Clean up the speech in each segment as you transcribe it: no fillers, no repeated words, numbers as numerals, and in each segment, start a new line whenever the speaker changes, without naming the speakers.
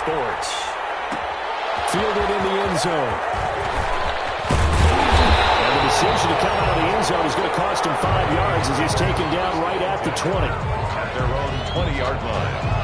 Sports. Fielded in the end zone. And the decision to come out of the end zone is going to cost him 5 yards as he's taken down right at the 20.
At their own 20-yard line.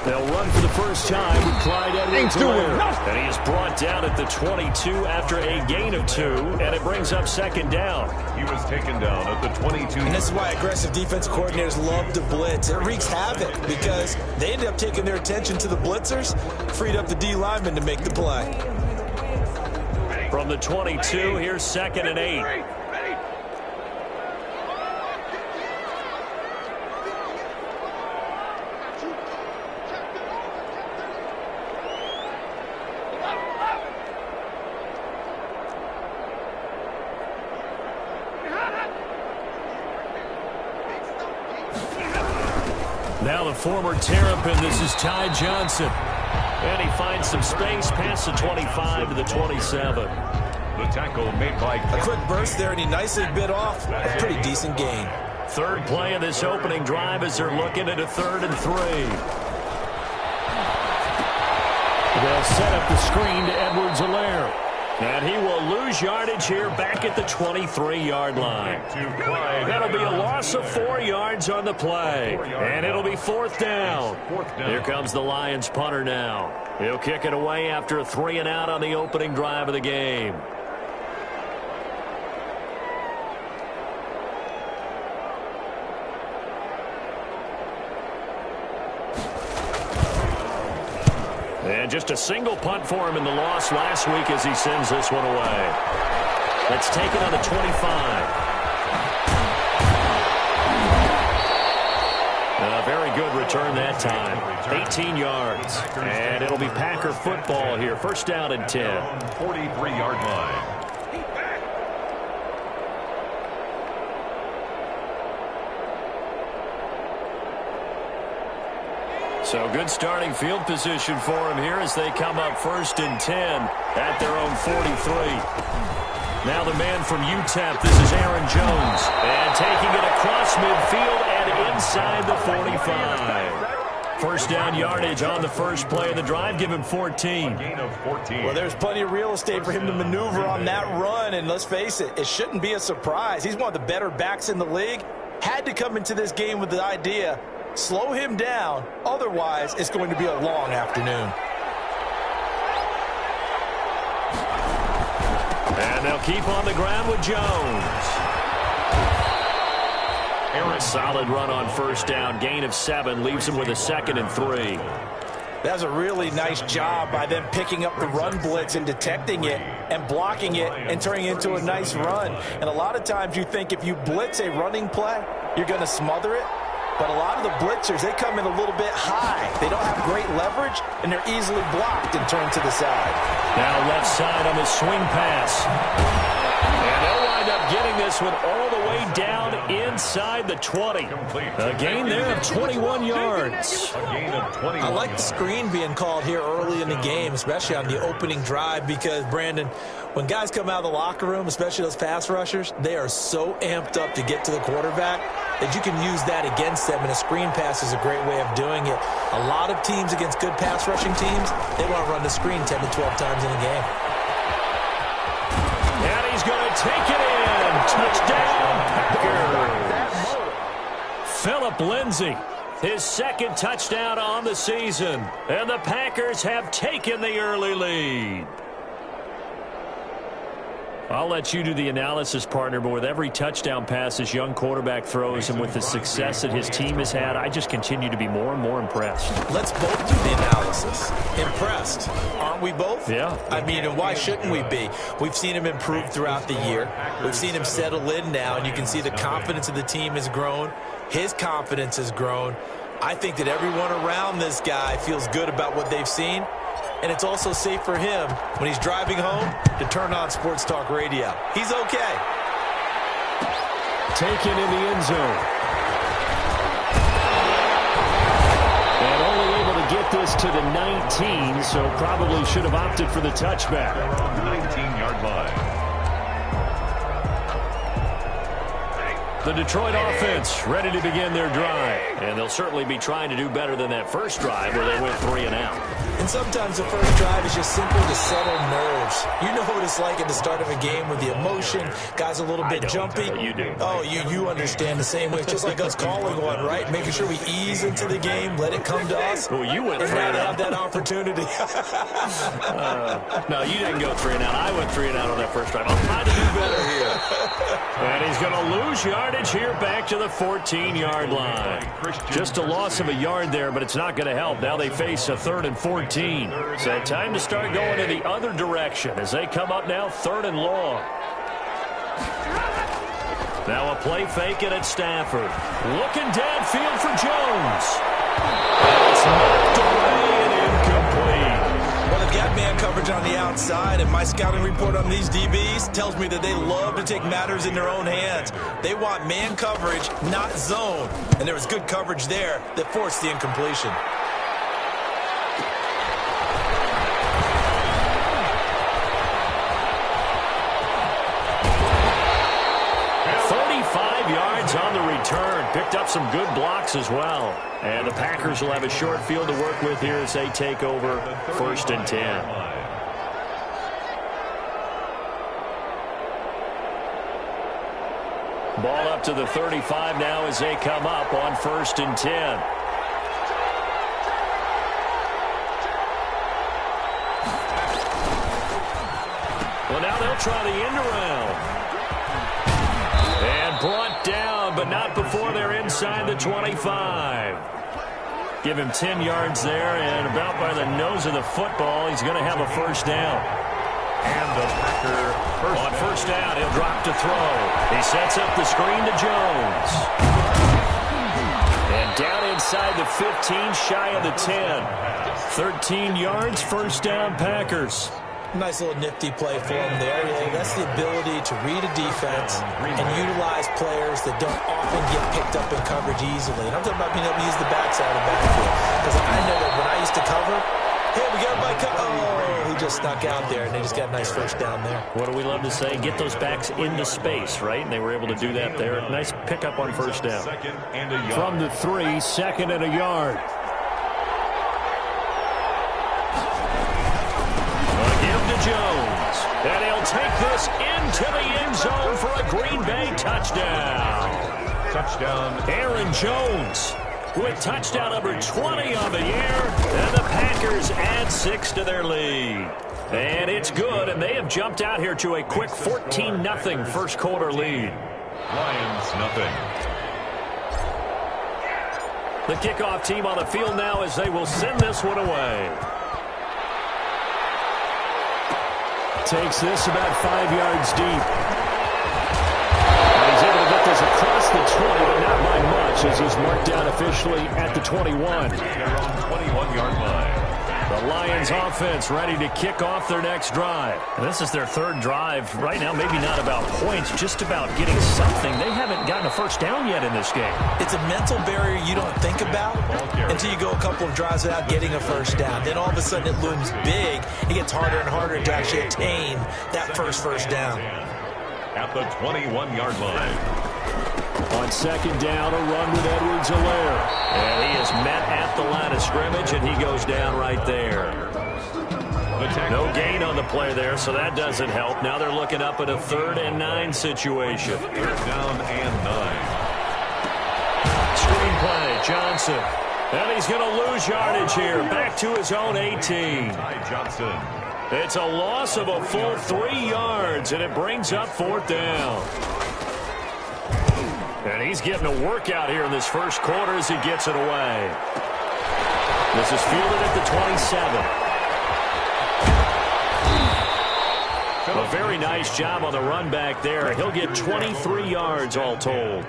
They'll run for the first time with Clyde Edwards-Helaire. And he is brought down at the 22 after a gain of 2, and it brings up second down.
He was taken down at the 22.
And this is why aggressive defense coordinators love to blitz. It wreaks havoc because they ended up taking their attention to the blitzers, freed up the D lineman to make the play.
From the 22, here's 2nd and 8. Now the former Terrapin, this is Ty Johnson. And he finds some space past the 25 to the 27.
The tackle made by...
A quick burst there, and he nicely bit off a pretty decent gain.
Third play of this opening drive as they're looking at a 3rd and 3. They'll set up the screen to Edwards-Helaire. And he will lose yardage here back at the 23-yard line. That'll be a loss of 4 yards on the play. And it'll be 4th down. Here comes the Lions punter now. He'll kick it away after a 3 and out on the opening drive of the game. And just a single punt for him in the loss last week as he sends this one away. That's taken on the 25. A very good return that time. 18 yards. And it'll be Packer football here. First down and 10.
43-yard line.
So good starting field position for him here as they come up 1st and 10 at their own 43. Now the man from UTEP, this is Aaron Jones. And taking it across midfield and inside the 45. First down yardage on the first play of the drive. Give him 14.
Gain of 14.
Well, there's plenty of real estate for him to maneuver on that run. And let's face it, it shouldn't be a surprise. He's one of the better backs in the league. Had to come into this game with the idea, slow him down. Otherwise, it's going to be a long afternoon.
And they'll keep on the ground with Jones. A solid run on first down. Gain of 7 leaves him with a 2nd and 3.
That was a really nice job by them picking up the run blitz and detecting it and blocking it and turning it into a nice run. And a lot of times you think if you blitz a running play, you're going to smother it. But a lot of the blitzers, they come in a little bit high. They don't have great leverage, and they're easily blocked and turned to the side.
Now left side on the swing pass. And they'll wind up getting this one all the way down inside the 20. A gain there of 21 yards.
A gain of 21.
I like the screen being called here early in the game, especially on the opening drive, because, Brandon, when guys come out of the locker room, especially those pass rushers, they are so amped up to get to the quarterback that you can use that against them, and a screen pass is a great way of doing it. A lot of teams against good pass rushing teams, they want to run the screen 10 to 12 times in a game.
And he's going to take it in. Touchdown, Packers. Phillip Lindsay, his 2nd touchdown on the season. And the Packers have taken the early lead. I'll let you do the analysis, partner, but with every touchdown pass this young quarterback throws and with the success that his team has had, I just continue to be more and more impressed.
Let's both do the analysis. Impressed. Aren't we both?
Yeah.
I mean, and why shouldn't we be? We've seen him improve throughout the year. We've seen him settle in now, and you can see the confidence of the team has grown. His confidence has grown. I think that everyone around this guy feels good about what they've seen. And it's also safe for him when he's driving home to turn on Sports Talk Radio. He's okay.
Taken in the end zone. And only able to get this to the 19, so probably should have opted for the touchback.
19-yard line.
The Detroit offense ready to begin their drive. And they'll certainly be trying to do better than that first drive where they went 3 and out.
And sometimes the first drive is just simply to settle nerves. You know what it's like at the start of a game with the emotion. Guys a little bit jumpy.
You do.
Oh, you understand the same way. It's just like us calling one, right? Making sure we ease into the game, let it come to us.
Well, you went 3
and
and
now
out.
to have that opportunity.
No, you didn't go 3 and out. I went 3 and out on that first drive. I'll try to do better here. And he's going to lose yardage here back to the 14-yard line. Just a loss of a yard there, but it's not going to help. Now they face a 3rd and 14. So time to start going in the other direction as they come up now 3rd and long. Now a play fake it at Stafford. Looking downfield for Jones. It's knocked away and incomplete.
Well, they've got man coverage on the outside, and my scouting report on these DBs tells me that they love to take matters in their own hands. They want man coverage, not zone. And there was good coverage there that forced the incompletion.
35 yards on the return. Picked up some good blocks as well. And the Packers will have a short field to work with here as they take over 1st and 10. Ball up to the 35 now as they come up on 1st and 10. Well, now they'll try the end around. And brought down, but not before they're inside the 25. Give him 10 yards there, and about by the nose of the football, he's going to have a first down.
And the Packer
On first down, he'll drop to throw. He sets up the screen to Jones. And down inside the 15, shy of the 10. 13 yards, first down, Packers.
Nice little nifty play for him there. Yeah, that's the ability to read a defense and utilize players that don't often get picked up in coverage easily. And I'm talking about being able to use the backside of the backfield. Because I know that when I used to cover, hey, we got my he just snuck out there, and they just got a nice first down there.
What do we love to say? Get those backs into space, right? And they were able to do that there. Nice pickup on first down. From the 3, 2nd and a yard. Jones, and he'll take this into the end zone for a Green Bay touchdown. Aaron Jones with touchdown number 20 on the year, and the Packers add 6 to their lead. And it's good, and they have jumped out here to a quick 14-0 first quarter lead.
Lions nothing.
The kickoff team on the field now as they will send this one away. Takes this about 5 yards deep. And he's able to get this across the 20, but not by much as he's marked down officially at the 21.
They're on 21-yard line.
The Lions offense ready to kick off their next drive. And this is their 3rd drive. Right now, maybe not about points, just about getting something. They haven't gotten a first down yet in this game.
It's a mental barrier you don't think about until you go a couple of drives without getting a first down. Then all of a sudden it looms big. It gets harder and harder to actually attain that first down.
At the 21-yard line.
On 2nd down, a run with Edwards-Helaire. And he is met at the line of scrimmage, and he goes down right there. No gain on the play there, so that doesn't help. Now they're looking up at a 3rd and 9 situation.
3rd down and 9.
Screenplay, Johnson. And he's going to lose yardage here. Back to his own 18.
Ty Johnson.
It's a loss of a full 3 yards, and it brings up 4th down. And he's getting a workout here in this first quarter as he gets it away. This is fielded at the 27. A very nice job on the run back there. He'll get 23 yards all told.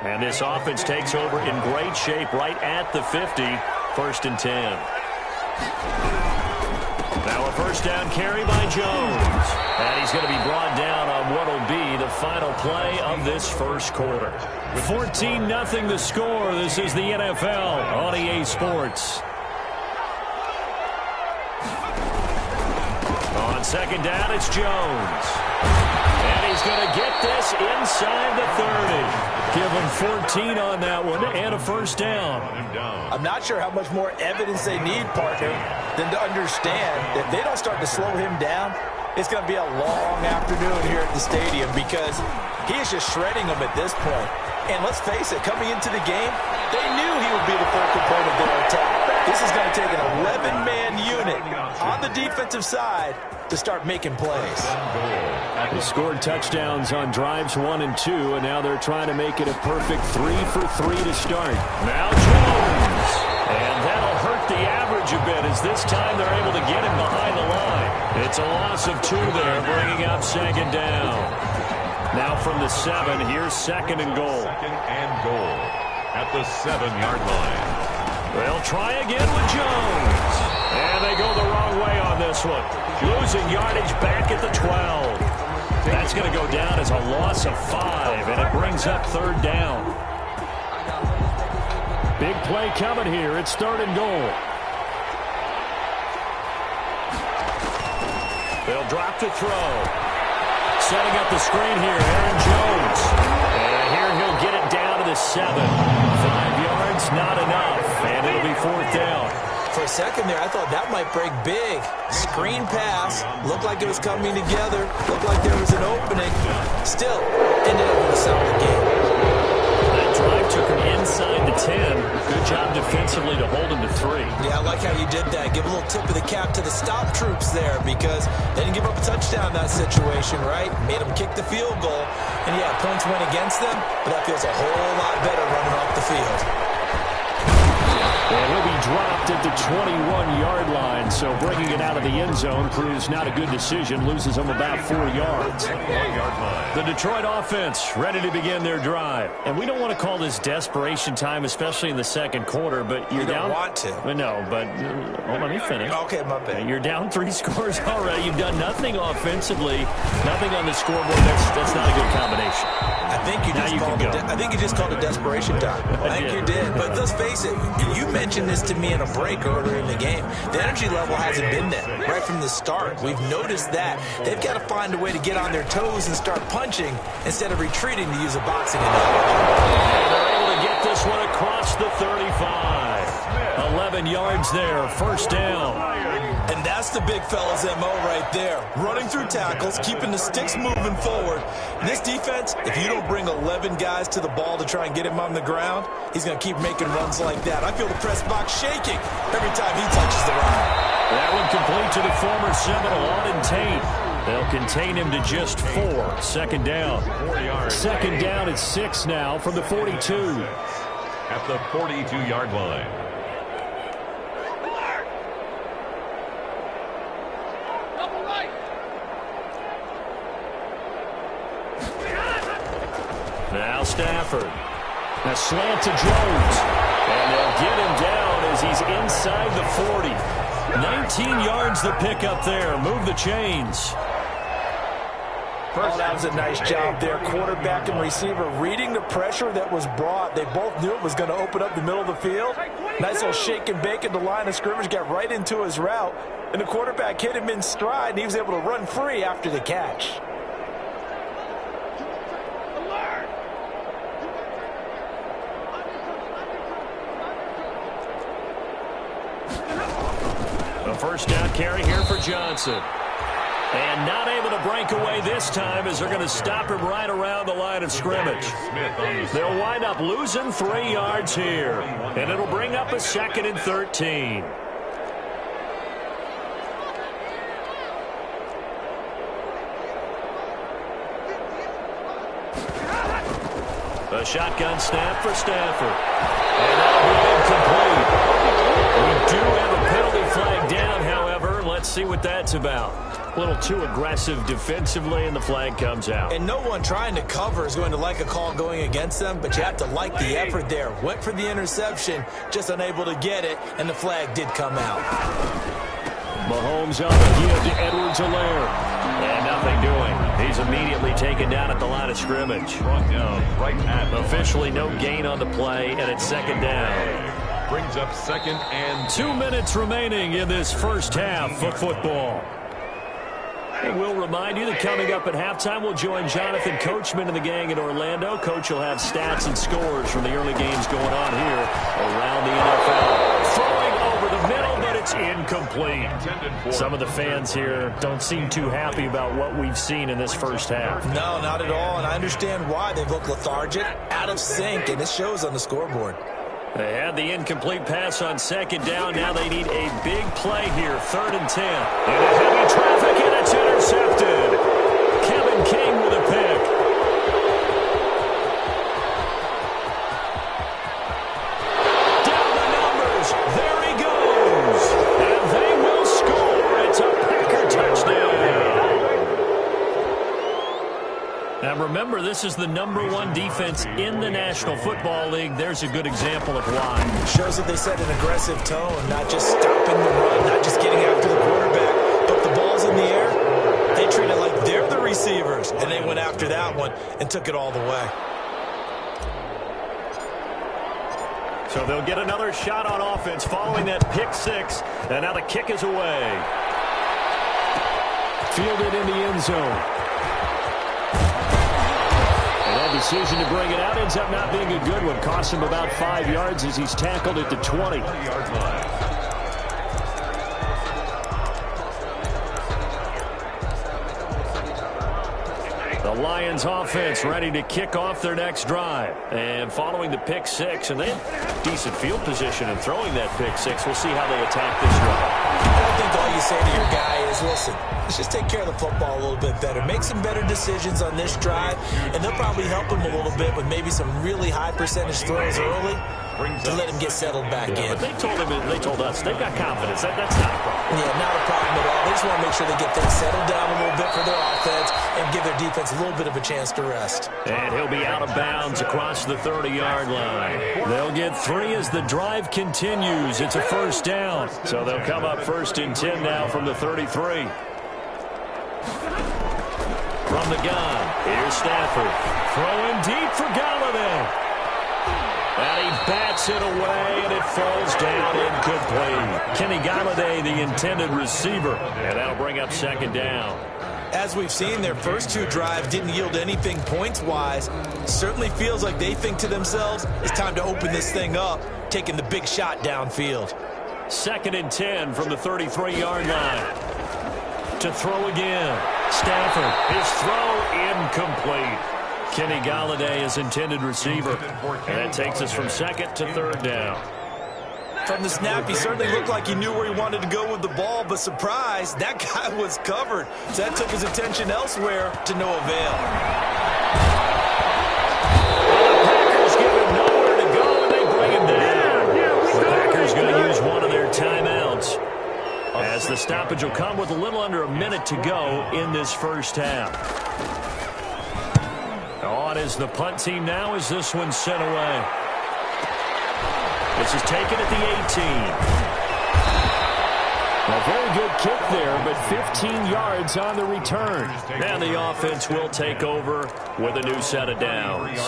And this offense takes over in great shape right at the 50, 1st and 10. Now a first down carry by Jones. And he's going to be brought down on what will be the final play of this first quarter. 14-0 the score. This is the NFL on EA Sports. On second down, it's Jones. And he's going to get this inside the 30. Give him 14 on that one and a first down.
I'm not sure how much more evidence they need, partner, than to understand that if they don't start to slow him down, it's going to be a long afternoon here at the stadium because he is just shredding them at this point. And let's face it, coming into the game, they knew he would be the focal point of their attack. This is going to take an 11-man unit on the defensive side to start making plays.
They scored touchdowns on drives 1 and 2, and now they're trying to make it a perfect 3 for 3 to start. Now Jones. And that'll hurt the average a bit as this time they're able to get him behind the line. It's a loss of 2 there, bringing up second down. Now from the 7, here's 2nd and goal.
2nd and goal at the 7-yard line.
They'll try again with Jones. And they go the wrong way on this one. Losing yardage back at the 12. That's going to go down as a loss of 5, and it brings up 3rd down. Big play coming here. It's 3rd and goal. They'll drop to throw. Setting up the screen here, Aaron Jones. And here he'll get it down to the 7. 5 yards, not enough. And it'll be 4th down.
For a second there, I thought that might break big. Screen pass. Looked like it was coming together. Looked like there was an opening. Still, ended up with a solid game.
That drive took him inside the 10. Good job defensively to hold him to 3.
Yeah, I like how you did that. Give a little tip of the cap to the stop troops there because they didn't give up a touchdown in that situation, right? Made them kick the field goal. And yeah, points went against them, but that feels a whole lot better running off the field.
And he'll be dropped at the 21-yard line, so breaking it out of the end zone proves not a good decision. Loses him about 4 yards. The Detroit offense ready to begin their drive. And we don't want to call this desperation time, especially in the second quarter, but you're down.
You don't want to.
No, but let me finish.
Okay, my bad.
You're down 3 scores already. You've done nothing offensively, nothing on the scoreboard. That's not a good combination.
I think you just called it desperation time. I think you did. But let's face it, you mentioned this to me in a break earlier in the game. The energy level hasn't been there right from the start. We've noticed that. They've got to find a way to get on their toes and start punching instead of retreating, to use a boxing analogy.
And they're able to get this one across the 35. 11 yards there, 1st down.
And that's the big fella's MO right there. Running through tackles, keeping the sticks moving forward. And this defense, if you don't bring 11 guys to the ball to try and get him on the ground, he's going to keep making runs like that. I feel the press box shaking every time he touches the rock.
That one complete to the former Seminole, Auden Tate. They'll contain him to just 4. 2nd down. 2nd down at 6 now from the 42.
At the 42-yard line.
Now Stafford. A slant to Jones. And they'll get him down as he's inside the 40. 19 yards the pickup there. Move the chains.
Oh, that was a nice job there. Quarterback and receiver reading the pressure that was brought. They both knew it was going to open up the middle of the field. Nice little shake and bake at the line of scrimmage. Got right into his route. And the quarterback hit him in stride, and he was able to run free after the catch.
A first down carry here for Johnson. And not able to break away this time as they're going to stop him right around the line of scrimmage. They'll wind up losing 3 yards here. And it'll bring up a 2nd and 13. The shotgun snap for Stafford. And that'll be incomplete. We do have a penalty flag down, however. Let's see what that's about. A little too aggressive defensively, and the flag comes out.
And no one trying to cover is going to like a call going against them, but you have to like the effort there. Went for the interception, just unable to get it, and the flag did come out.
Mahomes on the give to Edwards-Helaire. And nothing doing. He's immediately taken down at the line of scrimmage.
Brought down right at
Officially no gain on the play, and it's second down.
brings up second and
2 minutes remaining in this first half of football. And we'll remind you that coming up at halftime, we'll join Jonathan Coachman and the gang in Orlando. Coach will have stats and scores from the early games going on here around the NFL. Throwing over the middle, but it's incomplete. Some of the fans here don't seem too happy about what we've seen in this first half.
No, not at all, and I understand why. They've looked lethargic, out of sync, and it shows on the scoreboard.
They had the incomplete pass on second down. Now they need a big play here, 3rd and 10. Into heavy traffic, and it's intercepted. Kevin King with a pick. Down the numbers. There he goes. And they will score. It's a Packer touchdown. Now remember, this is the #1 defense in the National Football League. There's a good example of why.
Shows that they set an aggressive tone, not just stopping the run, not just getting after the quarterback, but the ball's in the air. They treat it like they're the receivers, and they went after that one and took it all the way.
So they'll get another shot on offense following that pick six. And now the kick is away. Fielded in the end zone. And that decision to bring it out ends up not being a good one. Cost him about 5 yards as he's tackled at the 20-yard line. The Lions offense ready to kick off their next drive. And following the pick six, and they have decent field position in throwing that pick six. We'll see how they attack this drive.
I think all you say to your guy is, listen, let's just take care of the football a little bit better. Make some better decisions on this drive, and they'll probably help him a little bit with maybe some really high percentage throws early to let him get settled back in.
But they told us they've got confidence. That's not a problem.
Yeah, not a problem at all. They just want to make sure they get things settled down a little bit for their offense and give their defense a little bit of a chance to rest.
And he'll be out of bounds across the 30-yard line. They'll get 3 as the drive continues. It's a first down. So they'll come up 1st and 10 now from the 33. From the gun, here's Stafford. Throwing deep for Galladay. And he bats it away, and it falls down incomplete. Kenny Galladay, the intended receiver. And that'll bring up 2nd down.
As we've seen, their first 2 drives didn't yield anything points-wise. Certainly feels like they think to themselves, it's time to open this thing up, taking the big shot downfield.
2nd and 10 from the 33-yard line. To throw again. Stafford, his throw incomplete. Kenny Galladay is intended receiver. And that takes us from 2nd to 3rd down.
From the snap, he certainly looked like he knew where he wanted to go with the ball, but surprise, that guy was covered. So that took his attention elsewhere to no avail.
The Packers give him nowhere to go, and they bring him down. The Packers going to use one of their timeouts, as the stoppage will come with a little under a minute to go in this first half. On is the punt team now as this one's sent away. This is taken at the 18. A very good kick there, but 15 yards on the return. And the offense will take over with a new set of downs.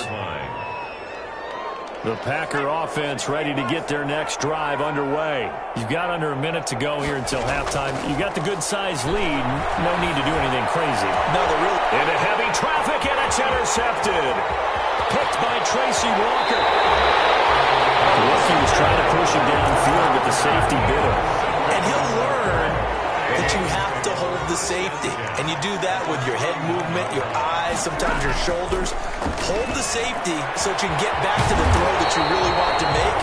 The Packer offense ready to get their next drive underway. You've got under a minute to go here until halftime. You got the good-sized lead. No need to do anything crazy.
No, the real...
Into heavy traffic, and it's intercepted. Picked by Tracy Walker. Lucky was trying to push him downfield, but the safety bit him.
And he'll learn that you have to hold the safety. And you do that with your head movement, your eyes, sometimes your shoulders. Hold the safety so that you can get back to the throw that you really want to make.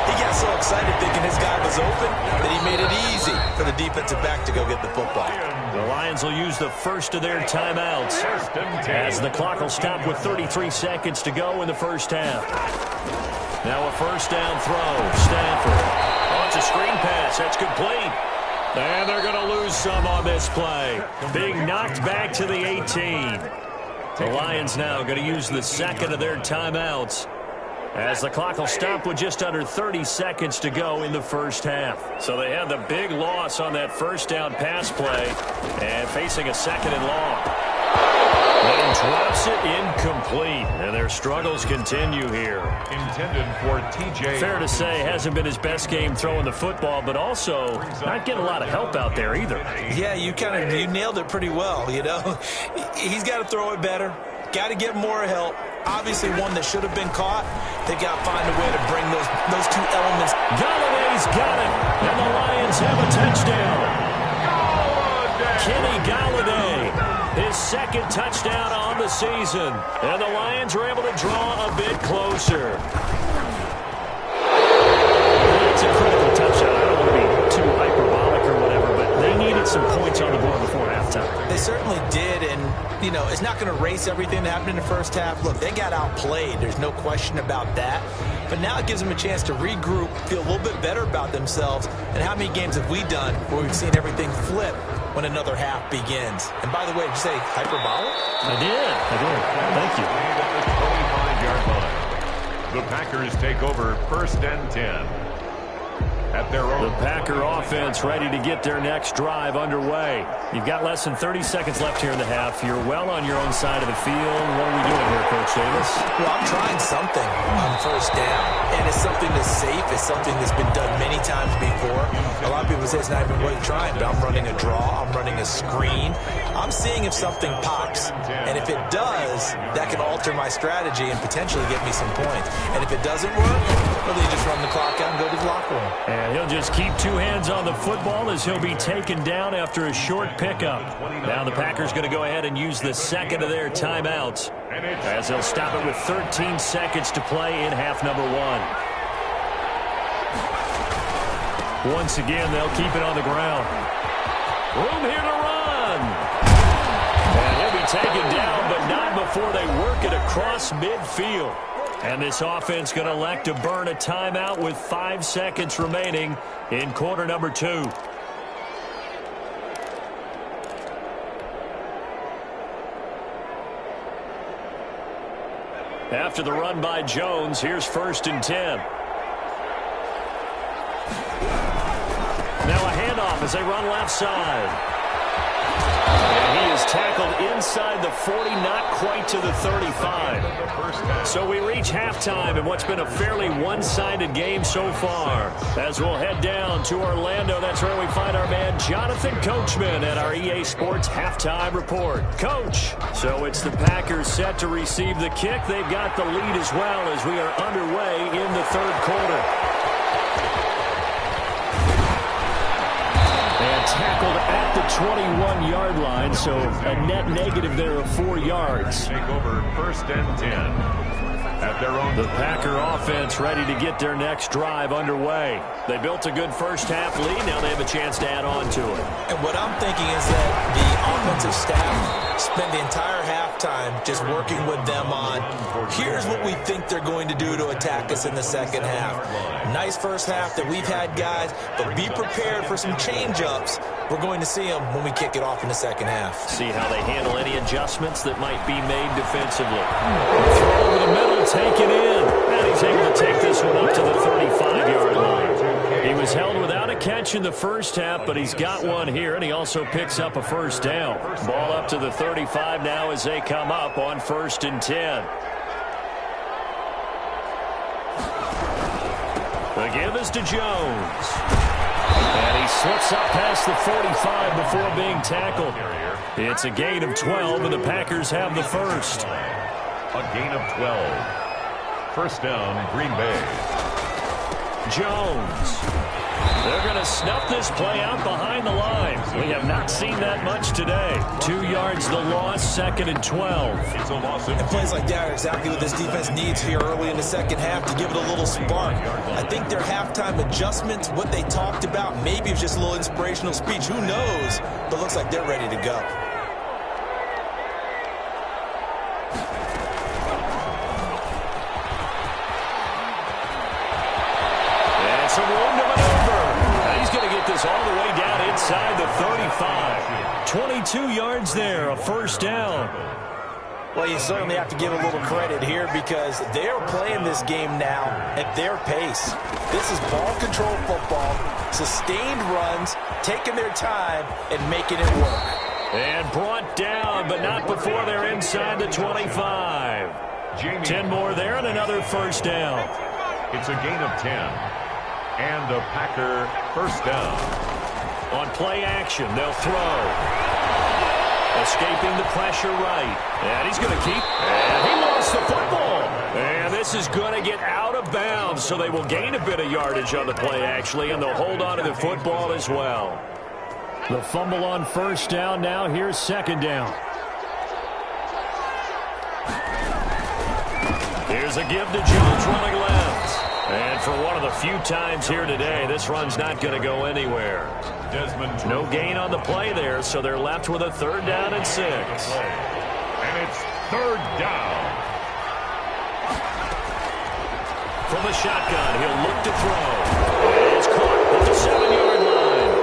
He He got so excited thinking his guy was open that he made it easy for the defensive back to go get the football.
The Lions will use the first of their timeouts as the clock will stop with 33 seconds to go in the first half. Now a first down throw. Stafford. Oh, it's a screen pass. That's complete. And they're going to lose some on this play. Being knocked back to the 18. The Lions now going to use the second of their timeouts as the clock will stop with just under 30 seconds to go in the first half. So they had the big loss on that first down pass play and facing a second and long. And drops it incomplete. And their struggles continue here.
Intended for TJ.
Fair to say, hasn't been his best game throwing the football, but also not getting a lot of help out there either.
Yeah, you nailed it pretty well, you know. He's got to throw it better. Got to get more help. Obviously one that should have been caught. They've got to find a way to bring those two elements.
Galladay's got it, and the Lions have a touchdown. Kenny Galladay, his second touchdown on the season. And the Lions are able to draw a bit closer. It's a critical touchdown. I don't want to be too hyperbolic or whatever, but they needed some points on the board before halftime.
They certainly did, and, you know, it's not going to erase everything that happened in the first half. Look, they got outplayed. There's no question about that. But now it gives them a chance to regroup, feel a little bit better about themselves. And how many games have we done where we've seen everything flip when another half begins? And by the way, did you say hyperbolic?
I did. Thank you.
At the 25-yard line. The Packers take over first and 10. At their own.
The Packer offense ready to get their next drive underway. You've got less than 30 seconds left here in the half. You're well on your own side of the field. What are we doing here, Coach Davis?
Well, I'm trying something on first down. And it's something that's safe. It's something that's been done many times before. A lot of people say it's not even worth trying, but I'm running a draw. I'm running a screen. I'm seeing if something pops. And if it does, that can alter my strategy and potentially get me some points. And if it doesn't work, well, then you just run the clock out and go to the locker room.
And he'll just keep two hands on the football as he'll be taken down after a short pickup. Now the Packers going to go ahead and use the second of their timeouts as they'll stop it with 13 seconds to play in half number one. Once again, they'll keep it on the ground. Room here to run. And he'll be taken down, but not before they work it across midfield. And this offense going to elect to burn a timeout with 5 seconds remaining in quarter number 2. After the run by Jones, here's first and 10. Now a handoff as they run left side. And he is tackled inside the 40, not quite to the 35. So we reach halftime in what's been a fairly one-sided game so far. As we'll head down to Orlando, that's where we find our man Jonathan Coachman at our EA Sports Halftime Report. Coach, so it's the Packers set to receive the kick. They've got the lead as well as we are underway in the third quarter. Tackled at the 21-yard line, so a net negative there of 4 yards.
Take over first and 10 at their own.
The Packer offense ready to get their next drive underway. They built a good first half lead. Now they have a chance to add on to it.
And what I'm thinking is that the offensive staff spent the entire halftime just working with them on, here's what we think they're going to do to attack us in the second half. Nice first half that we've had, guys, but be prepared for some change-ups. We're going to see them when we kick it off in the second half.
See how they handle any adjustments that might be made defensively. Throw over the middle, taken in. And he's able to take this one up to the 35-yard line. He was held without a catch in the first half, but he's got one here, and he also picks up a first down. Ball up to the 35 now as they come up on first and 10. The give is to Jones. And he slips up past the 45 before being tackled. It's a gain of 12, and the Packers have the first.
A gain of 12. First down, Green Bay.
Jones. They're going to snuff this play out behind the line. We have not seen that much today. 2 yards the loss, 2nd and 12.
It's a loss of
and plays like that are exactly what this defense needs here early in the second half to give it a little spark. I think their halftime adjustments, what they talked about, maybe it was just a little inspirational speech. Who knows? But looks like they're ready to go.
Some room to maneuver. And he's going to get this all the way down inside the 35. 22 yards there, a first down.
Well, you certainly have to give a little credit here because they're playing this game now at their pace. This is ball control football, sustained runs, taking their time, and making it work.
And brought down, but not before they're inside the 25. 10 more there and another first down.
It's a gain of 10. And a Packer first down.
On play action, they'll throw. Escaping the pressure right. And he's going to keep. And he lost the football. And this is going to get out of bounds, so they will gain a bit of yardage on the play, actually, and they'll hold on to the football as well. The fumble on first down now. Here's second down. Here's a give to Jones running left. And for one of the few times here today, this run's not going to go anywhere. No gain on the play there, so they're left with a 3rd down and 6.
And it's 3rd down.
From the shotgun, he'll look to throw. And it's caught at the 7-yard line.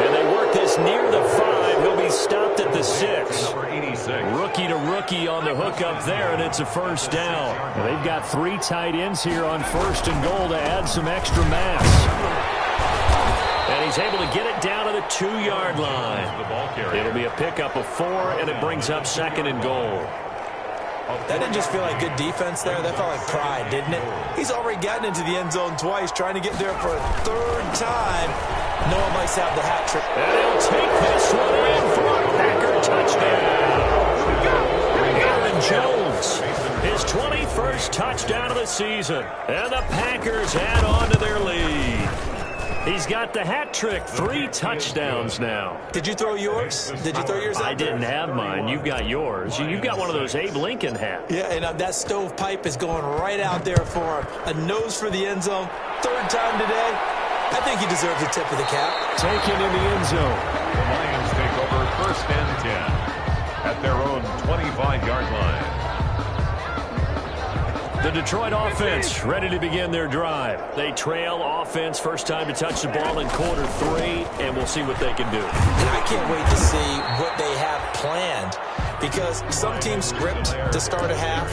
And they work this near the 5. He'll be stopped at the 6.
Number 86.
Rookie to rookie on the hook up there, and it's a first down. And they've got 3 tight ends here on 1st and goal to add some extra mass. And he's able to get it down to the 2-yard line. It'll be a pickup of 4, and it brings up 2nd and goal.
That didn't just feel like good defense there. That felt like pride, didn't it? He's already gotten into the end zone twice, trying to get there for a 3rd time. No one likes to have the hat trick.
And he'll take this one in for a Packer touchdown. Aaron Jones, his 21st touchdown of the season. And the Packers add on to their lead. He's got the hat trick, 3 touchdowns now.
Did you throw yours? Did you throw yours out?
I didn't have mine. You've got yours. You've got one of those Abe Lincoln hats.
Yeah, and that stovepipe is going right out there for him. A nose for the end zone. 3rd time today. I think he deserves a tip of the cap.
Taken in the end zone.
The Lions take over 1st and 10 at their own 25-yard line.
The Detroit offense ready to begin their drive. They trail offense, first time to touch the ball in quarter 3, and we'll see what they can do.
And I can't wait to see what they have planned because some teams script to start a half.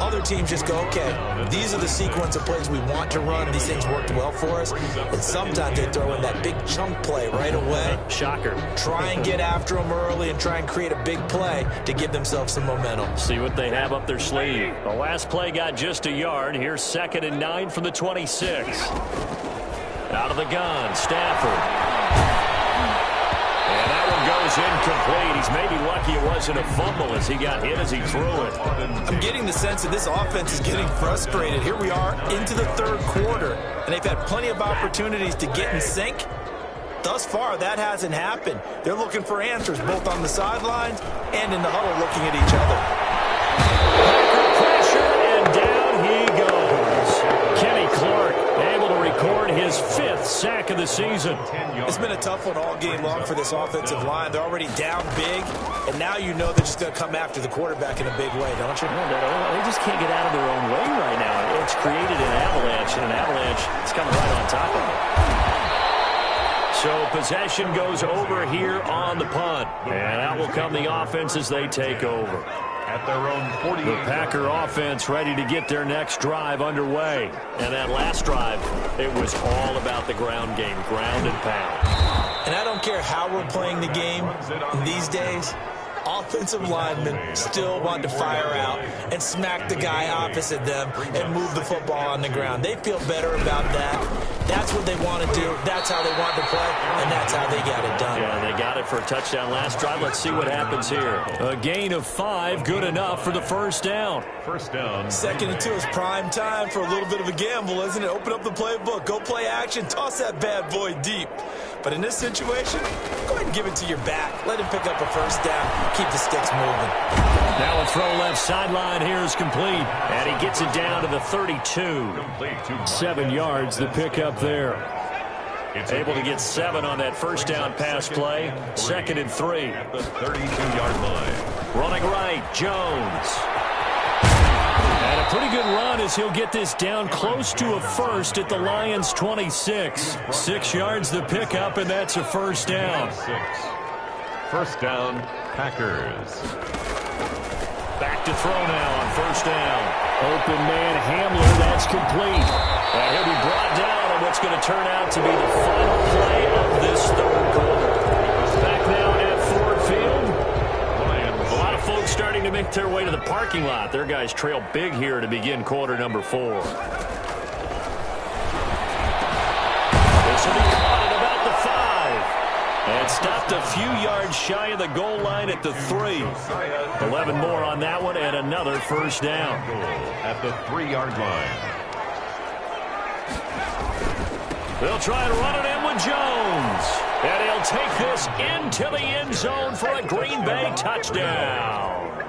Other teams just go, okay, these are the sequence of plays we want to run. These things worked well for us. And sometimes they throw in that big chunk play right away.
Shocker.
Try and get after them early and try and create a big play to give themselves some momentum.
See what they have up their sleeve. The last play got just a yard. Here's 2nd and 9 from the 26. Out of the gun, Stafford. And that one goes incomplete. He's maybe lucky it wasn't a fumble as he got hit as he threw it.
I'm getting the sense that this offense is getting frustrated. Here we are into the 3rd quarter, and they've had plenty of opportunities to get in sync. Thus far, that hasn't happened. They're looking for answers both on the sidelines and in the huddle looking at each other.
Pressure, and down he goes. Kenny Clark able to record his 5th sack of the season.
It's been a tough one all game long for this offensive line. They're already down big, and now you know they're just going to come after the quarterback in a big way, don't you?
They just can't get out of their own way right now. It's created an avalanche, and an avalanche is coming right on top of it. So possession goes over here on the punt. And out will come the offense as they take over.
At their own 48.
The Packer offense ready to get their next drive underway. And that last drive, it was all about the ground game, ground and pound.
And I don't care how we're playing the game these days. offensive linemen still want to fire out and smack the guy opposite them and move the football on the ground. They feel better about that. That's what they want to do. That's how they want to play, and that's how they got it done.
Yeah, they got it for a touchdown last drive. Let's see what happens here. A gain of 5, good enough for the first down.
First down.
2nd and 2 is prime time for a little bit of a gamble, isn't it? Open up the playbook, go play action, toss that bad boy deep. But in this situation, go ahead and give it to your back. Let him pick up a first down. Keep the sticks moving.
Now a throw left sideline here is complete. And he gets it down to the 32. 7 yards, the pickup there. Able to get 7 on that first down pass play. 2nd and 3.
At the 32-yard line.
Running right, Jones. And a pretty good run as he'll get this down close to a first at the Lions' 26. 6 yards the pickup, and that's a first down.
6. First down, Packers.
Back to throw now on first down. Open man Hamler, that's complete. And he'll be brought down on what's going to turn out to be the final play of this third quarter. Back now at Ford Field. A lot of folks starting to make their way to the parking lot. Their guys trail big here to begin quarter number 4. This will be caught at about the 5. And stopped a few yards shy of the goal line at the 3. 11 more on that one and another first down.
At the 3-yard line.
They'll try and run it in with Jones. And he'll take this into the end zone for a Green Bay touchdown.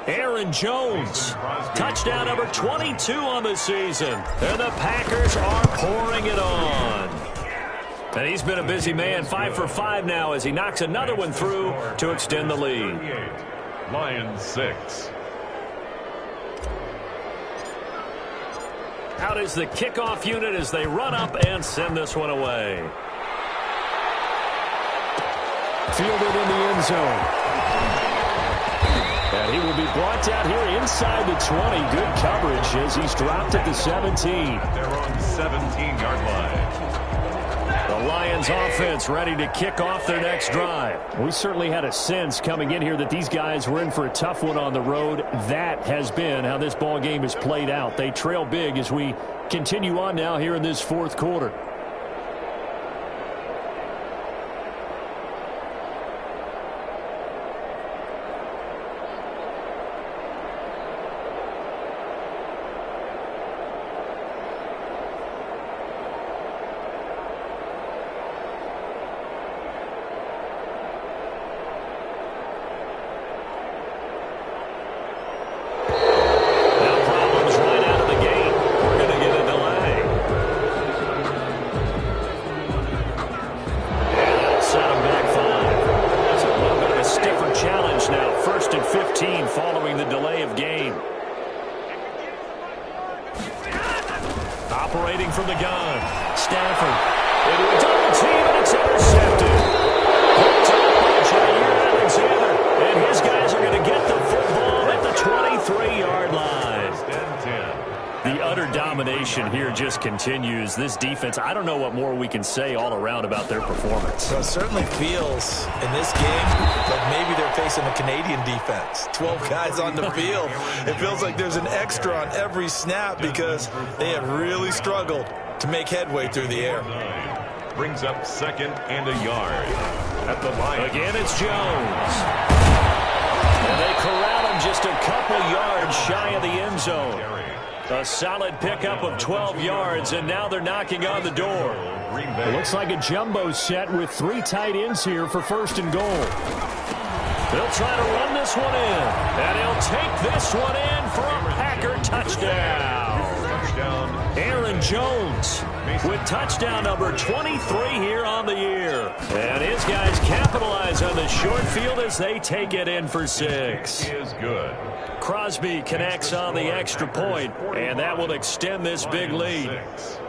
Aaron Jones, touchdown number 22 on the season. And the Packers are pouring it on. And he's been a busy man, 5 for 5 now as he knocks another one through to extend the lead.
Lions 6.
Out is the kickoff unit as they run up and send this one away. Fielded in the end zone. And he will be brought down here inside the 20. Good coverage as he's dropped at the 17.
They're on 17-yard line.
The Lions offense ready to kick off their next drive. We certainly had a sense coming in here that these guys were in for a tough one on the road. That has been how this ball game has played out. They trail big as we continue on now here in this fourth quarter. Operating from the gun. Stafford into a double team, and it's intercepted. Picked up by Jair Alexander. And his guys are going to get the football at the 23-yard line. The utter domination here just continues. This defense, I don't know what more we can say all around about their performance.
So it certainly feels in this game like maybe they're facing a Canadian defense. 12 guys on the field. It feels like there's an extra on every snap because they have really struggled to make headway through the air.
Brings up 2nd and a yard. At the line.
Again, it's Jones. And they corral him just a couple yards shy of the end zone. A solid pickup of 12 yards, and now they're knocking on the door. It looks like a jumbo set with 3 tight ends here for 1st and goal. They'll try to run this one in, and he'll take this one in for a Packer touchdown. Aaron Jones with touchdown number 23 here on the year. And his guys capitalize on the short field as they take it in for 6.
Is good.
Crosby connects on the extra point, and that will extend this big lead.
6.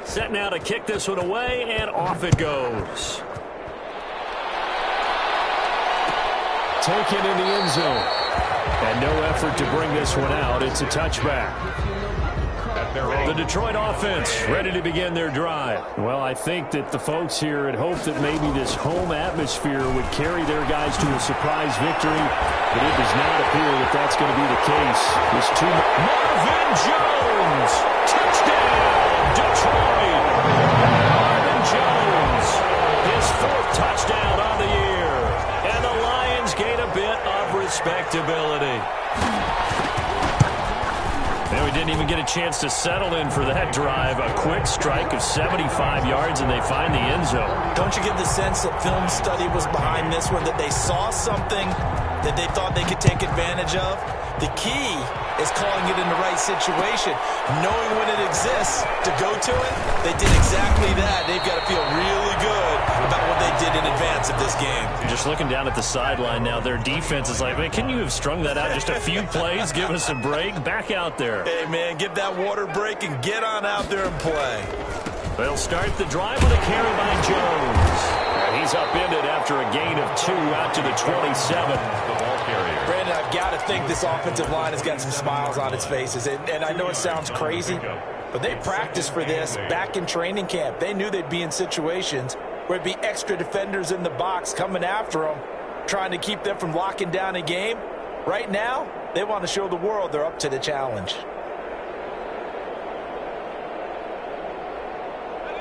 Set now to kick this one away, and off it goes. taken in the end zone. And no effort to bring this one out. It's a touchback. The Detroit offense ready to begin their drive. Well, I think that the folks here had hoped that maybe this home atmosphere would carry their guys to a surprise victory, but it does not appear that that's going to be the case. Marvin Jones, touchdown, Detroit. Marvin Jones, his 4th touchdown on the year, and the Lions gain a bit of respectability. And we didn't even get a chance to settle in for that drive. A quick strike of 75 yards, and they find the end zone.
Don't you get the sense that film study was behind this one, that they saw something that they thought they could take advantage of? The key is calling it in the right situation, knowing when it exists to go to it. They did exactly that. They've got to feel really good about what they did in advance of this game.
Just looking down at the sideline now, their defense is like, man, can you have strung that out just a few plays? Give us a break. Back out there.
Hey, man, give that water break and get on out there and play.
They'll start the drive with a carry by Jones. And he's upended after a gain of 2 out to the 27.
Brandon, I've got to think this offensive line has got some smiles on its faces. And I know it sounds crazy, but they practiced for this back in training camp. They knew they'd be in situations where it'd be extra defenders in the box coming after them, trying to keep them from locking down a game. Right now, they want to show the world they're up to the challenge.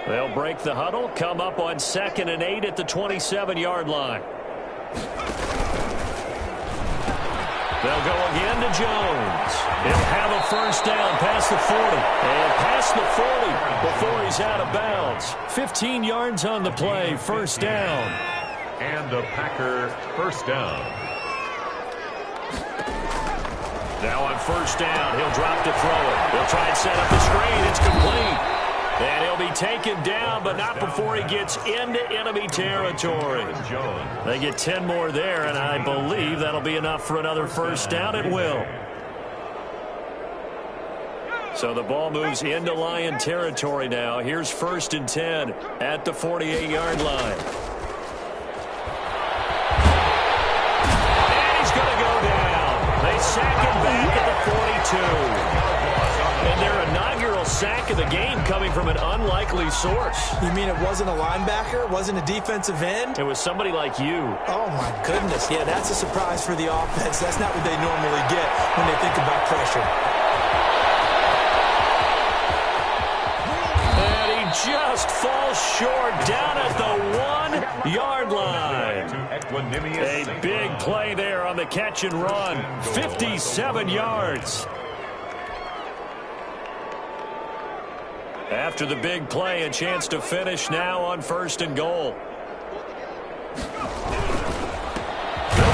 They'll break the huddle, come up on 2nd and 8 at the 27-yard line. They'll go again to Jones. He'll have a first down past the 40. And past the 40 before he's out of bounds. 15 yards on the play, first down.
And a Packer first down.
Now on first down, he'll drop to throw it. He'll try and set up the screen. It's complete. And he'll be taken down, but not before he gets into enemy territory. They get 10 more there, and I believe that'll be enough for another first down. It will. So the ball moves into Lion territory now. Here's 1st and 10 at the 48-yard line. And he's going to go down. They sack him back at the 42. And their inaugural sack of the game coming from an unlikely source.
You mean it wasn't a linebacker? It wasn't a defensive end?
It was somebody like you.
Oh, my goodness. Yeah, that's a surprise for the offense. That's not what they normally get when they think about pressure.
And he just falls short down at the 1-yard line. A big play there on the catch and run. 57 yards. After the big play, a chance to finish now on 1st and goal. They'll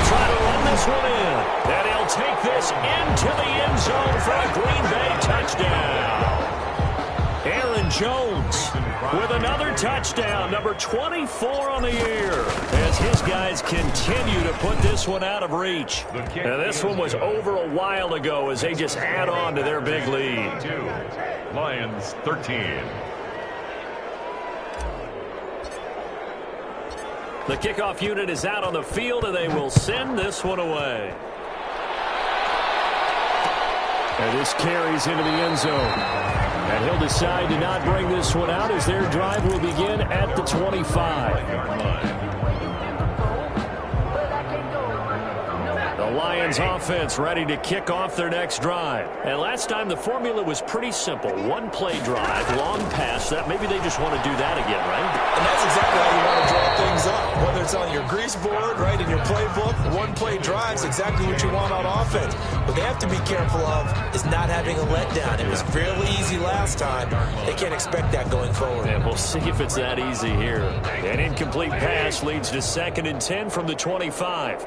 try to run this one in. And he'll take this into the end zone for a Green Bay touchdown. Aaron Jones with another touchdown, number 24 on the year, as his guys continue to put this one out of reach. And this one was over a while ago as they just add on to their big lead.
Lions 13.
The kickoff unit is out on the field, and they will send this one away. And this carries into the end zone. And he'll decide to not bring this one out as their drive will begin at the 25. The Lions offense ready to kick off their next drive. And last time the formula was pretty simple. One play drive, long pass. That maybe they just want to do that again, right?
And that's exactly how you want to draw things up. Whether it's on your grease board, right, in your playbook, one play drive's exactly what you want on offense. What they have to be careful of is not having a letdown. It was fairly easy last time. They can't expect that going forward.
And we'll see if it's that easy here. An incomplete pass leads to 2nd and 10 from the 25.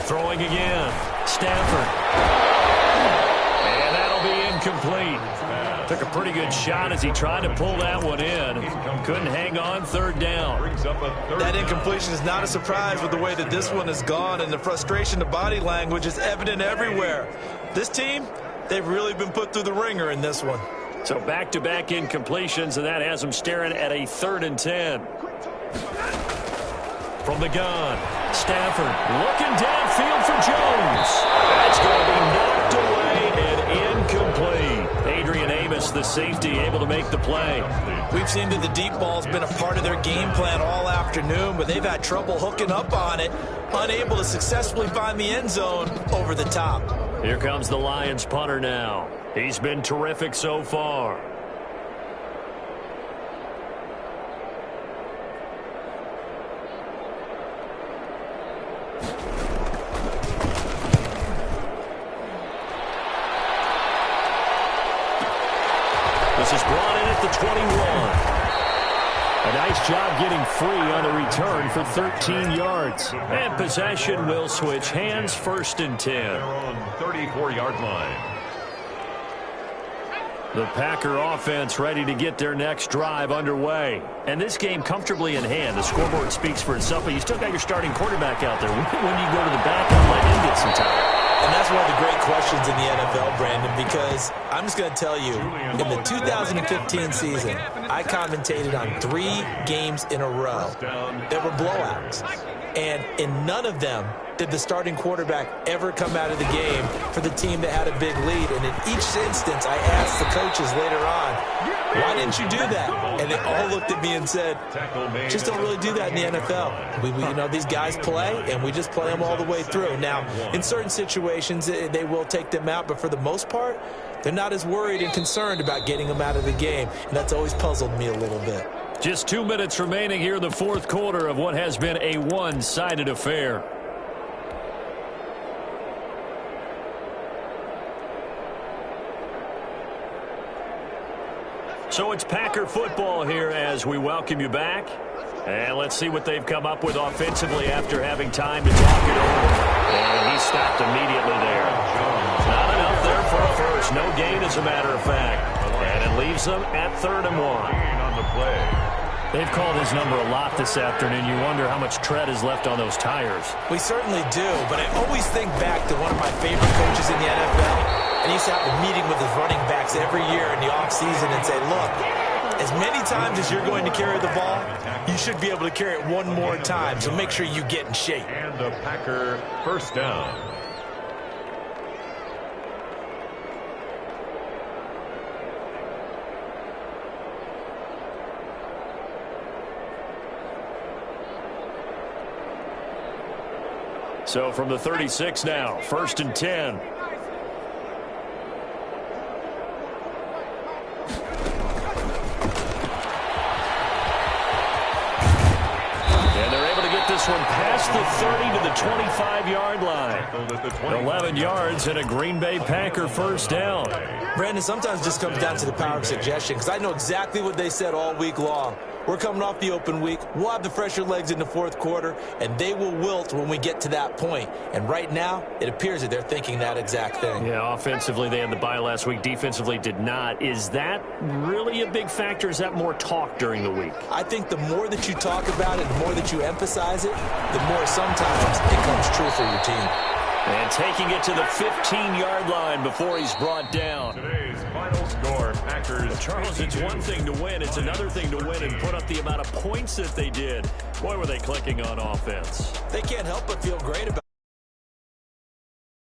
Throwing again. Stafford. And that'll be incomplete. Took a pretty good shot as he tried to pull that one in. Couldn't hang on, 3rd down.
That incompletion is not a surprise with the way that this one has gone, and the frustration, the body language is evident everywhere. This team, they've really been put through the ringer in this one.
So back-to-back incompletions, and that has them staring at a 3rd and 10. From the gun, Stafford looking downfield for Jones. That's going to be knocked away and incomplete. Adrian Amos, the safety, able to make the play.
We've seen that the deep ball's been a part of their game plan all afternoon, but they've had trouble hooking up on it, unable to successfully find the end zone over the top.
Here comes the Lions punter now. He's been terrific so far. This is brought in at the 21. A nice job getting free on the return for 13 yards. And possession will switch hands, 1st and 10.
Their own 34-yard line.
The Packer offense ready to get their next drive underway. And this game comfortably in hand. The scoreboard speaks for itself, but you still got your starting quarterback out there. When you go to the back and let him get some time?
And that's one of the great questions in the NFL, Brandon, because I'm just going to tell you, in the 2015 season, I commentated on 3 games in a row that were blowouts. And in none of them did the starting quarterback ever come out of the game for the team that had a big lead. And in each instance, I asked the coaches later on, why didn't you do that? And they all looked at me and said, just don't really do that in the NFL. These guys play, and we just play them all the way through. Now, in certain situations, they will take them out, but for the most part, they're not as worried and concerned about getting them out of the game. And that's always puzzled me a little bit.
Just 2 minutes remaining here in the 4th quarter of what has been a one-sided affair. So it's Packer football here as we welcome you back. And let's see what they've come up with offensively after having time to talk it over. And he stopped immediately there. Not enough there for a first. No gain, as a matter of fact. And it leaves them at 3rd and 1.
On the play.
They've called his number a lot this afternoon. You wonder how much tread is left on those tires.
We certainly do, but I always think back to one of my favorite coaches in the NFL. And he used to have a meeting with his running backs every year in the offseason and say, look, as many times as you're going to carry the ball, you should be able to carry it one more time, so make sure you get in shape.
And a Packer 1st down.
So from the 36 now, 1st and 10. This one past the 30 to the 25-yard line. 11 yards and a Green Bay Packer 1st down.
Brandon, sometimes it just comes down to the power of suggestion, because I know exactly what they said all week long. We're coming off the open week. We'll have the fresher legs in the 4th quarter, and they will wilt when we get to that point. And right now, it appears that they're thinking that exact thing.
Yeah, offensively, they had the bye last week. Defensively, did not. Is that really a big factor? Is that more talk during the week?
I think the more that you talk about it, the more that you emphasize it, the more sometimes it comes true for your team.
And taking it to the 15-yard line before he's brought down.
Today's final score, Packers.
Well, Charles, it's one thing to win. It's another thing to win and put up the amount of points that they did. Boy, were they clicking on offense.
They can't help but feel great about it.